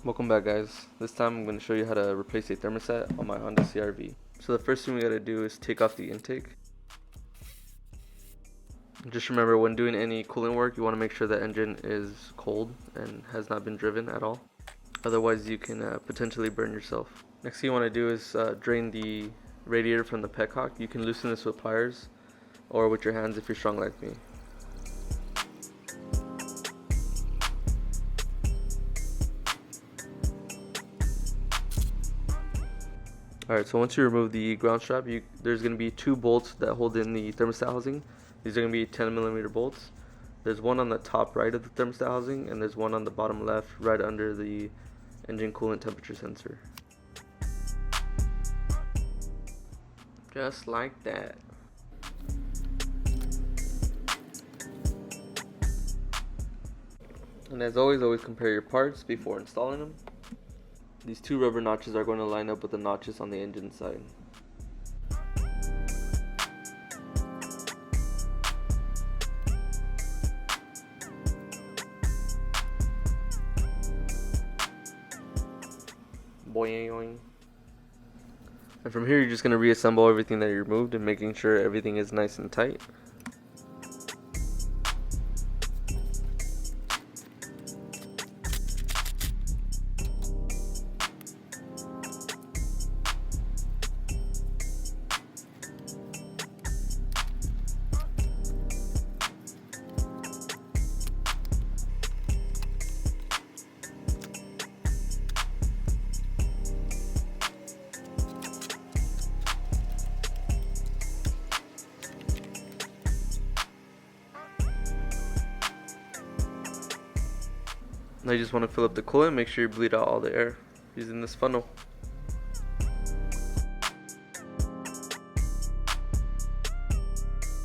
Welcome back, guys. This time I'm going to show you how to replace a thermostat on my Honda CR-V. So the first thing we got to do is take off the intake. Just remember, when doing any coolant work, you want to make sure the engine is cold and has not been driven at all. Otherwise you can potentially burn yourself. Next thing you want to do is drain the radiator from the petcock. You can loosen this with pliers or with your hands if you're strong like me. Alright, so once you remove the ground strap, there's going to be two bolts that hold in the thermostat housing. These are going to be 10mm bolts. There's one on the top right of the thermostat housing, and there's one on the bottom left right under the engine coolant temperature sensor. Just like that. And as always compare your parts before installing them. These two rubber notches are going to line up with the notches on the engine side. Boing. And from here you're just going to reassemble everything that you removed and making sure everything is nice and tight. Now you just want to fill up the coolant, make sure you bleed out all the air using this funnel.